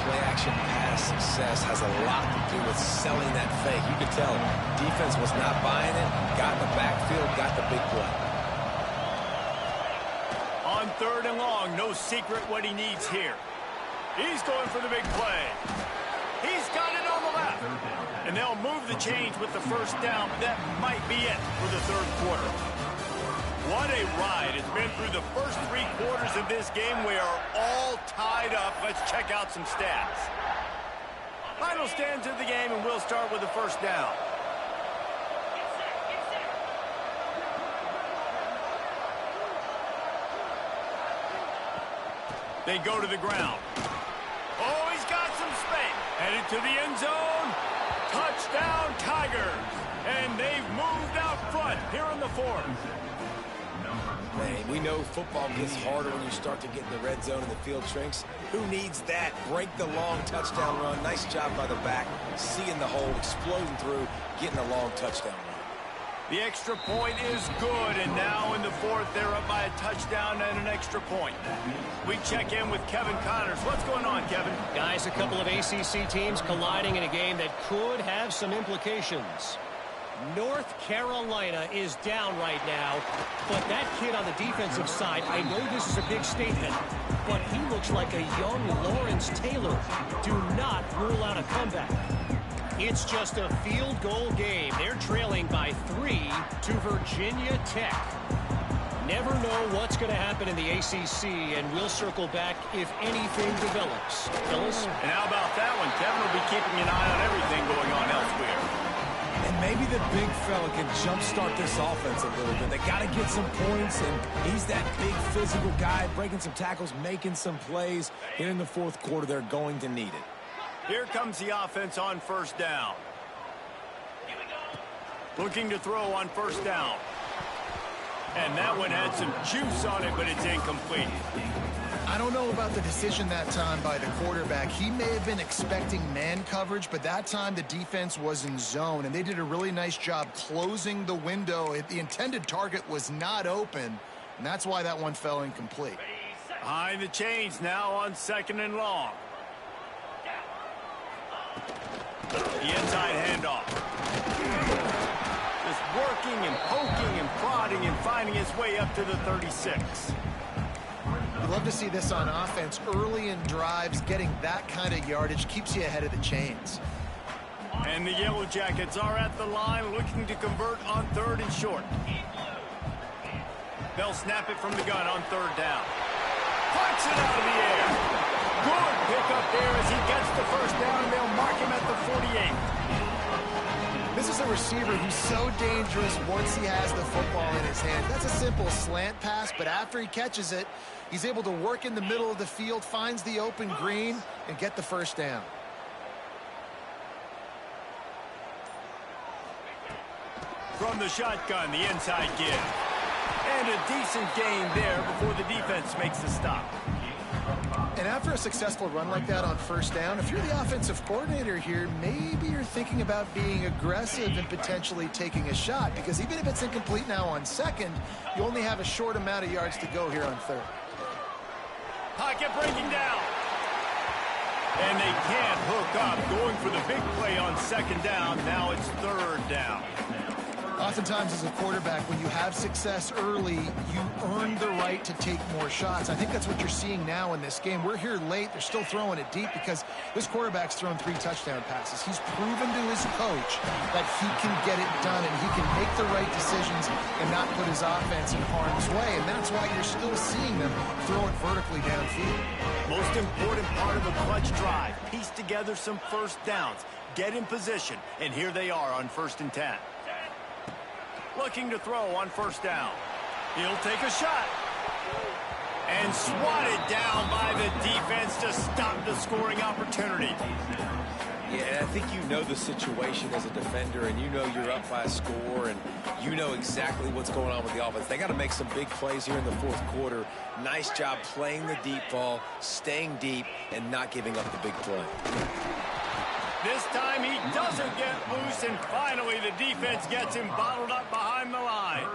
Play-action pass success has a lot to do with selling that fake. You could tell defense was not buying it, got in the backfield, got the big play. On 3rd and long, no secret what he needs here. He's going for the big play. He's got it on the left. And they'll move the chains with the first down. That might be it for the 3rd quarter. What a ride. It's been through the first 3 quarters of this game. We are all tied up. Let's check out some stats. Final stands of the game, and we'll start with the first down. They go to the ground. Oh, he's got some space. Headed to the end zone. Touchdown, Tigers. And they've moved out front here in the 4th. Man, we know football gets harder when you start to get in the red zone and the field shrinks. Who needs that? Break the long touchdown run. Nice job by the back. Seeing the hole, exploding through, getting a long touchdown run. The extra point is good, and now in the 4th, they're up by a touchdown and an extra point. We check in with Kevin Connors. What's going on, Kevin? Guys, a couple of ACC teams colliding in a game that could have some implications. North Carolina is down right now, but that kid on the defensive side, I know this is a big statement, but he looks like a young Lawrence Taylor. Do not rule out a comeback. It's just a field goal game. They're trailing by 3 to Virginia Tech. Never know what's going to happen in the ACC, and we'll circle back if anything develops. Phyllis? And how about that one? Kevin will be keeping an eye on everything going on elsewhere. And maybe the big fella can jumpstart this offense a little bit. They got to get some points, and he's that big physical guy, breaking some tackles, making some plays. Here in the 4th quarter, they're going to need it. Here comes the offense on first down. Looking to throw on first down. And that one had some juice on it, but it's incomplete. I don't know about the decision that time by the quarterback. He may have been expecting man coverage, but that time the defense was in zone, and they did a really nice job closing the window. The intended target was not open, and that's why that one fell incomplete. Behind the chains now on 2nd and long. The inside handoff. Just working and poking and prodding and finding his way up to the 36. You love to see this on offense. Early in drives, getting that kind of yardage keeps you ahead of the chains. And the Yellow Jackets are at the line looking to convert on 3rd and short. They'll snap it from the gun on 3rd down. Flex it out of the air. Good pickup there as he gets the first down, and they'll mark him at the 48. This is a receiver who's so dangerous once he has the football in his hand. That's a simple slant pass, but after he catches it, he's able to work in the middle of the field, finds the open green, and get the first down. From the shotgun, the inside give. And a decent gain there before the defense makes the stop. And after a successful run like that on first down, if you're the offensive coordinator here, maybe you're thinking about being aggressive and potentially taking a shot, because even if it's incomplete now on second, you only have a short amount of yards to go here on third. Pocket breaking down. And they can't hook up, going for the big play on second down. Now it's third down. Oftentimes as a quarterback, when you have success early, you earn the right to take more shots. I think that's what you're seeing now in this game. We're here late. They're still throwing it deep because this quarterback's thrown 3 touchdown passes. He's proven to his coach that he can get it done and he can make the right decisions and not put his offense in harm's way. And that's why you're still seeing them throw it vertically downfield. Most important part of a clutch drive. Piece together some first downs. Get in position. And here they are on 1st and 10. Looking to throw on first down. He'll take a shot. And swatted down by the defense to stop the scoring opportunity. Yeah, I think you know the situation as a defender, and you know you're up by a score, and you know exactly what's going on with the offense. They got to make some big plays here in the 4th quarter. Nice job playing the deep ball, staying deep, and not giving up the big play. This time he doesn't get loose, and finally the defense gets him bottled up behind the line.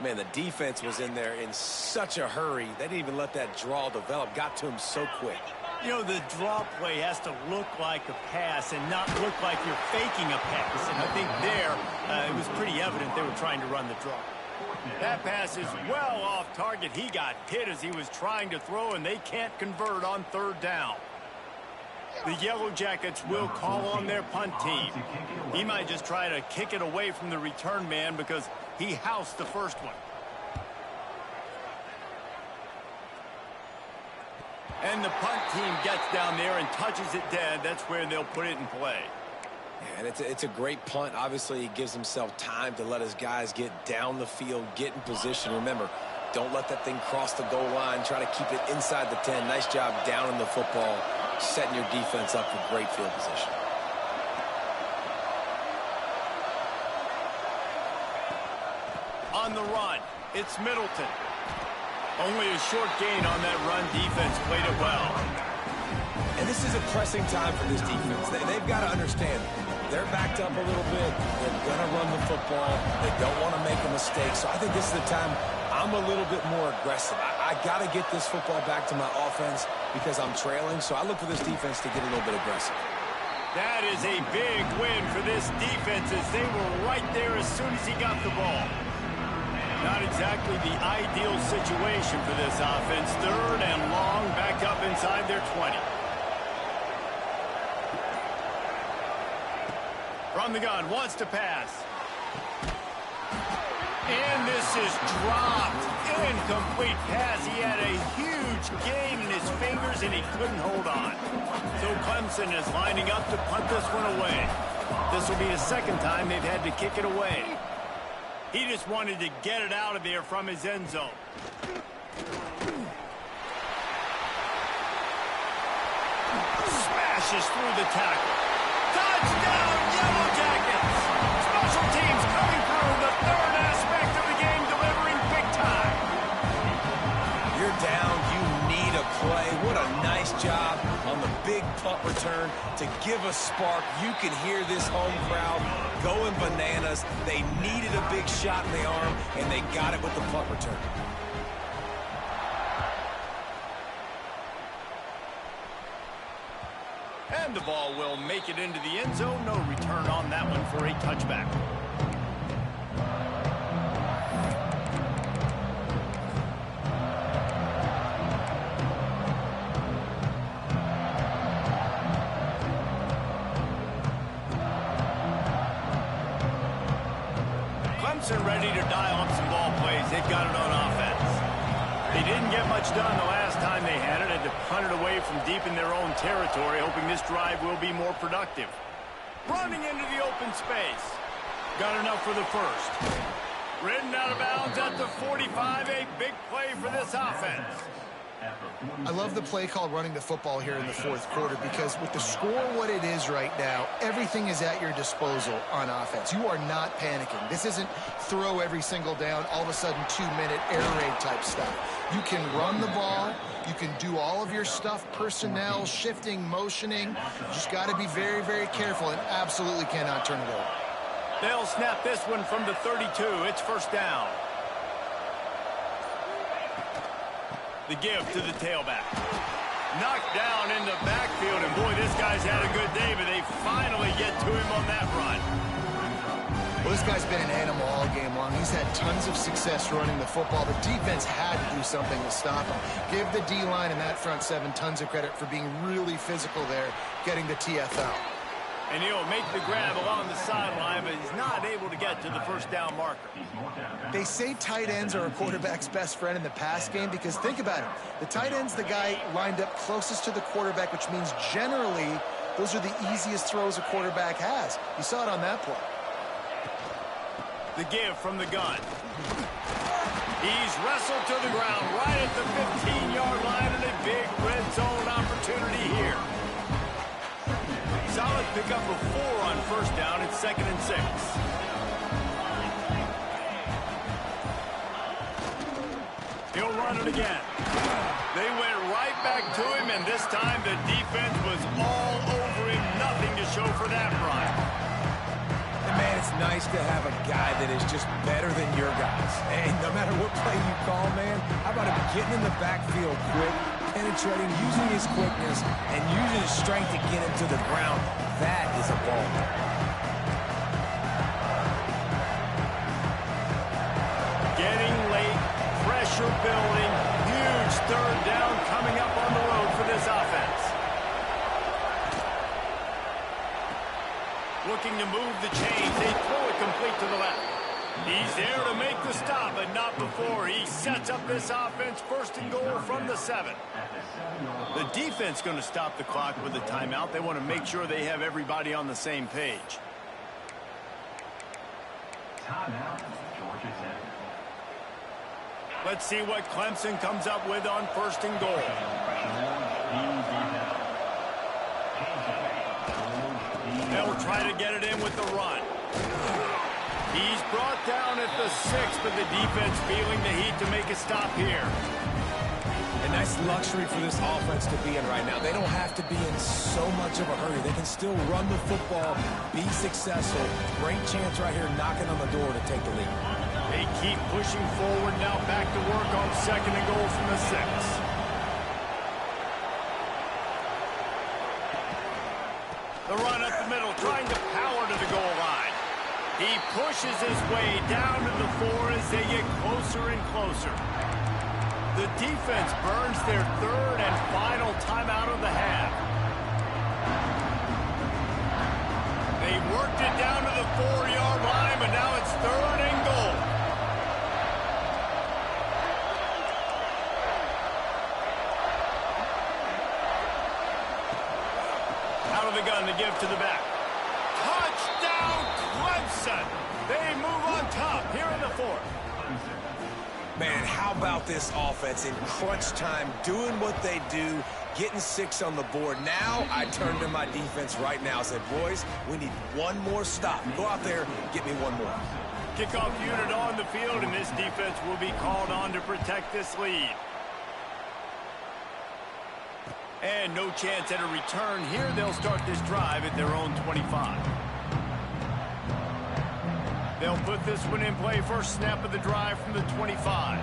Man, the defense was in there in such a hurry. They didn't even let that draw develop. Got to him so quick. You know, the draw play has to look like a pass and not look like you're faking a pass. And I think there, it was pretty evident they were trying to run the draw. That pass is well off target. He got hit as he was trying to throw, and they can't convert on third down. The Yellow Jackets will call on their punt team. He might just try to kick it away from the return man because he housed the first one. And the punt team gets down there and touches it dead. That's where they'll put it in play. Yeah, and it's a great punt. Obviously, he gives himself time to let his guys get down the field, get in position. Remember, don't let that thing cross the goal line. Try to keep it inside the 10. Nice job down in the football, setting your defense up for great field position. On the run, it's Middleton. Only a short gain on that run. Defense played it well. And this is a pressing time for this defense. They've got to understand, they're backed up a little bit. They're going to run the football. They don't want to make a mistake. So I think this is the time I'm a little bit more aggressive. I got to get this football back to my offense because I'm trailing. So I look for this defense to get a little bit aggressive. That is a big win for this defense as they were right there as soon as he got the ball. Not exactly the ideal situation for this offense. Third and long, back up inside their 20. From the gun, wants to pass. And this is dropped. Incomplete pass. He had a huge gain in his fingers, and he couldn't hold on. So Clemson is lining up to punt this one away. This will be the second time they've had to kick it away. He just wanted to get it out of there from his end zone. Smashes through the tackle. Touchdown, Yellow Jackets! Special teams coming through, the third aspect of the game, delivering big time. You're down, you need a play. What a nice job on the big punt return to give a spark. You can hear this home crowd going bananas. They needed a big shot in the arm, and they got it with the punt return. And the ball will make it into the end zone. No return on that one for a touchback. Clemson ready to dial up some ball plays. They've got it on offense. They didn't get much done the last time they had it. Had to punt it away from deep in their own territory, hoping this drive will be more productive. Running into the open space. Got enough for the first. Ridden out of bounds at the 45. A big play for this offense. I love the play call running the football here in the fourth quarter because with the score what it is right now, everything is at your disposal on offense. You are not panicking. This isn't throw every single down, all of a sudden 2-minute air raid type stuff. You can run the ball. You can do all of your stuff, personnel, shifting, motioning. You just got to be very, very careful and absolutely cannot turn it over. They'll snap this one from the 32. It's first down. The give to the tailback. Knocked down in the backfield, and boy, this guy's had a good day, but they finally get to him on that run. Well, this guy's been an animal all game long. He's had tons of success running the football. The defense had to do something to stop him. Give the D-line and that front seven tons of credit for being really physical there, getting the TFL. And he'll make the grab along the sideline, but he's not able to get to the first down marker. They say tight ends are a quarterback's best friend in the pass game because think about it. The tight end's the guy lined up closest to the quarterback, which means generally those are the easiest throws a quarterback has. You saw it on that play. The give from the gun. He's wrestled to the ground right at the 15-yard line, and a big red zone opportunity here. Solid pickup of 4 on first down. It's 2nd and 6. He'll run it again. They went right back to him, and this time the defense was all over him. Nothing to show for that run. And man, it's nice to have a guy that is just better than your guys. And no matter what play you call, man, how about him getting in the backfield quick, penetrating, using his quickness, and using his strength to get him to the ground. That is a ball. Getting late, pressure building, huge third down coming up on the road for this offense. Looking to move the chains. They throw it complete to the left. He's there to make the stop, but not before. He sets up this offense 1st and goal from the 7. The defense going to stop the clock with a timeout. They want to make sure they have everybody on the same page. Let's see what Clemson comes up with on 1st and goal. They'll try to get it in with the run. He's brought down at the 6, but the defense feeling the heat to make a stop here. A nice luxury for this offense to be in right now. They don't have to be in so much of a hurry. They can still run the football, be successful. Great chance right here knocking on the door to take the lead. They keep pushing forward now, back to work on 2nd and goal from the 6. The run up the middle, trying to power to the goal line. He pushes his way down to the 4 as they get closer and closer. The defense burns their 3rd and final timeout of the half. They worked it down to the 4-yard line, but now it's 3rd and goal. Out of the gun to give to the back. Touchdown, Clemson! They move on top here in the 4th. Man, how about this offense in crunch time, doing what they do, getting 6 on the board. Now I turn to my defense right now and say, boys, we need one more stop. Go out there, get me one more. Kickoff unit on the field, and this defense will be called on to protect this lead. And no chance at a return here. They'll start this drive at their own 25. They'll put this one in play. First snap of the drive from the 25.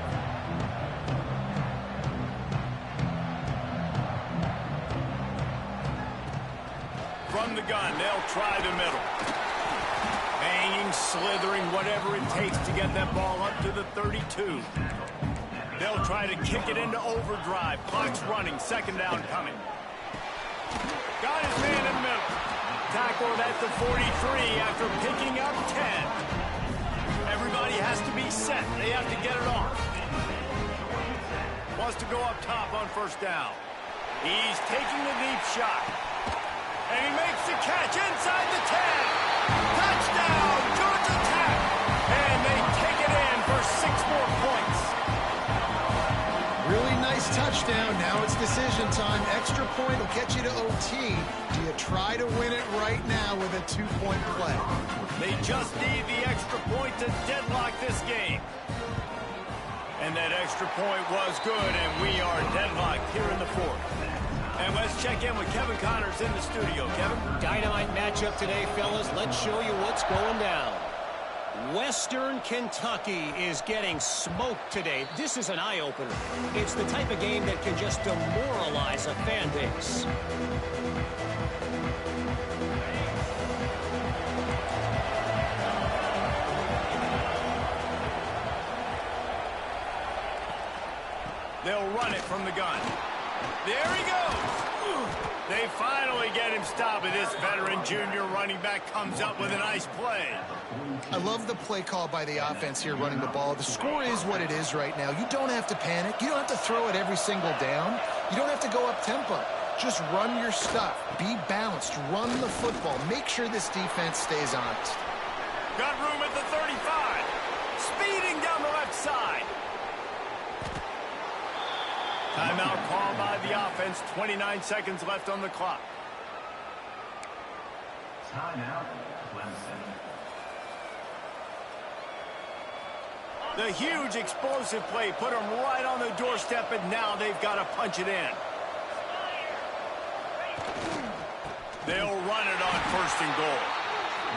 From the gun, they'll try the middle. Banging, slithering, whatever it takes to get that ball up to the 32. They'll try to kick it into overdrive. Clock's running. 2nd down coming. Got his man in the middle. Tackled at the 43 after picking up 10. Everybody has to be set. They have to get it off. wants to go up top on first down. He's taking the deep shot. And he makes the catch inside the 10. Touchdown, Georgia Tech. And they take it in for 6 more points. Really nice touchdown. Now it's decision time. Extra point will get you to OT. Do you try to win it right now with a 2-point play? They just need the extra point to deadlock this game. And that extra point was good, and we are deadlocked here in the 4th. And let's check in with Kevin Connors in the studio. Kevin? Dynamite matchup today, fellas. Let's show you what's going down. Western Kentucky is getting smoked today. This is an eye-opener. It's the type of game that can just demoralize a fan base. They'll run it from the gun. There he goes. They finally get him stopped, and this veteran junior running back comes up with a nice play. I love the play call by the offense here running the ball. The score is what it is right now. You don't have to panic. You don't have to throw it every single down. You don't have to go up tempo. Just run your stuff. Be balanced. Run the football. Make sure this defense stays honest. Got room at the 35. Speeding down the left side. Timeout called by the offense. 29 seconds left on the clock. Timeout, Clemson. The huge explosive play put them right on the doorstep, and now they've got to punch it in. They'll run it on 1st and goal.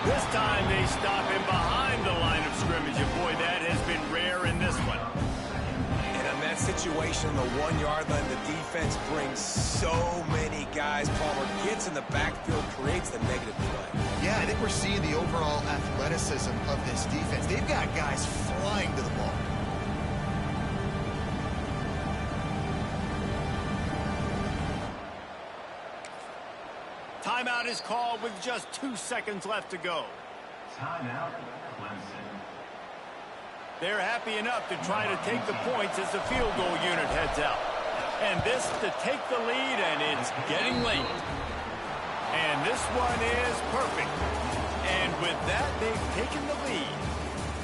This time they stop him behind the line of scrimmage, and boy, that has been rare in this one. And in that situation, the 1-yard line, the defense brings so many guys. Palmer gets in the backfield, creates the negative play. Yeah, I think we're seeing the overall athleticism of this defense. They've got guys flying to the ball. Timeout is called with just 2 seconds left to go. Timeout, Clemson. They're happy enough to try to take the points as the field goal unit heads out. And this to take the lead, and it's getting late. And this one is perfect. And with that, they've taken the lead.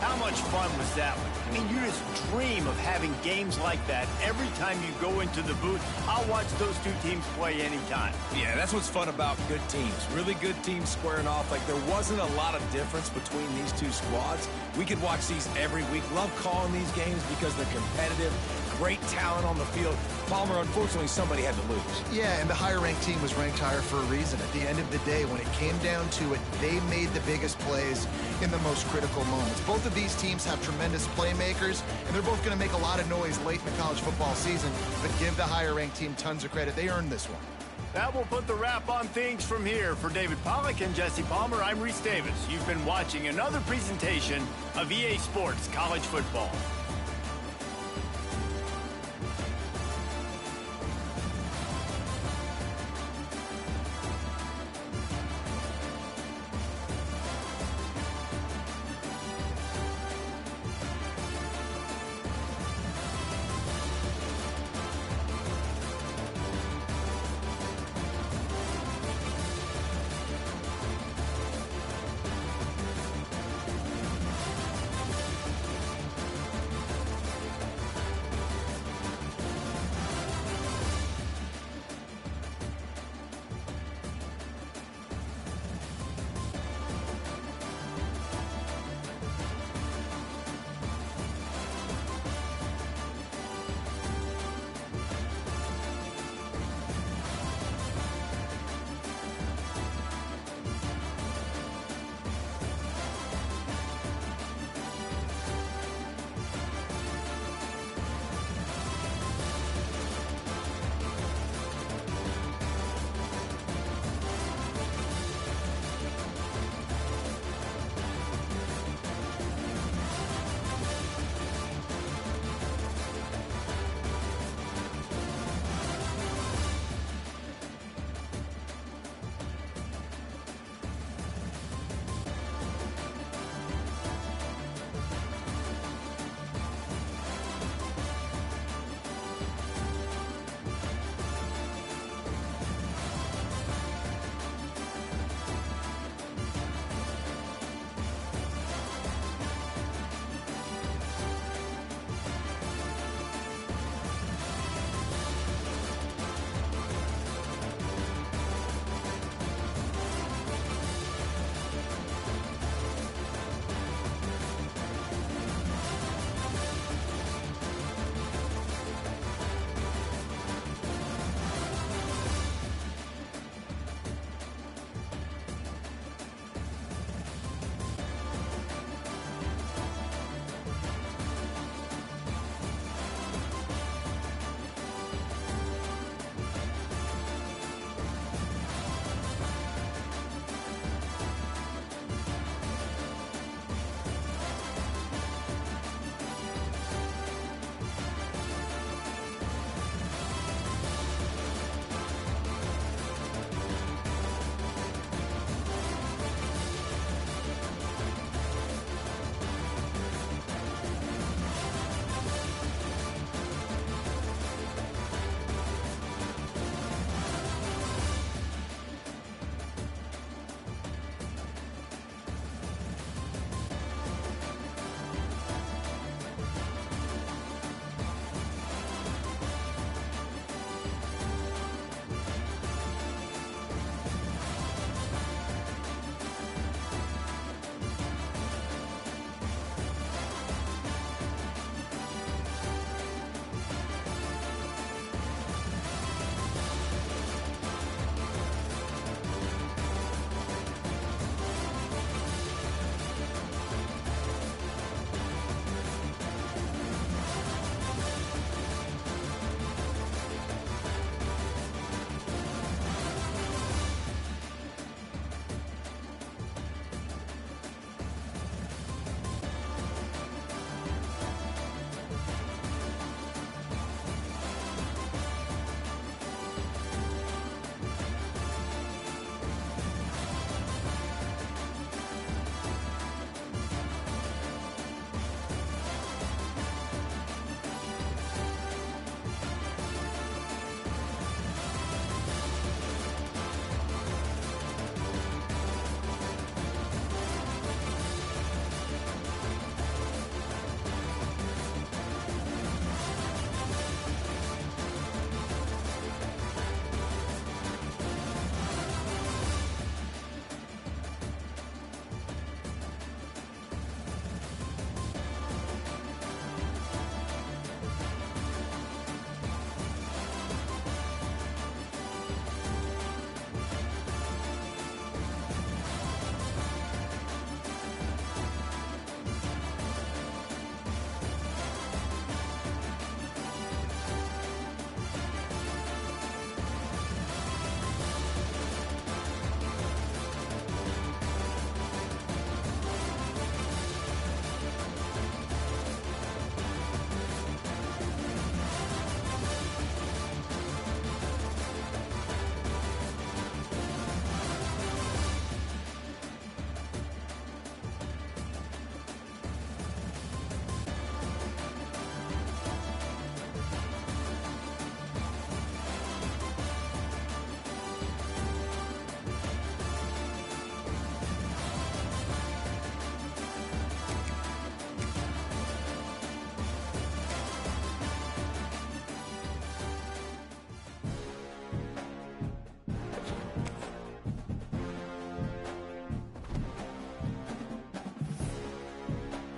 How much fun was that one? I mean, you just dream of having games like that every time you go into the booth. I'll watch those two teams play anytime. Yeah, that's what's fun about good teams. Really good teams squaring off. Like, there wasn't a lot of difference between these two squads. We could watch these every week. Love calling these games because they're competitive. Great talent on the field. Palmer, unfortunately, somebody had to lose. Yeah, and the higher-ranked team was ranked higher for a reason. At the end of the day, when it came down to it, they made the biggest plays in the most critical moments. Both of these teams have tremendous playmakers, and they're both going to make a lot of noise late in the college football season, but give the higher-ranked team tons of credit. They earned this one. That will put the wrap on things from here. For David Pollack and Jesse Palmer, I'm Reese Davis. You've been watching another presentation of EA Sports College Football.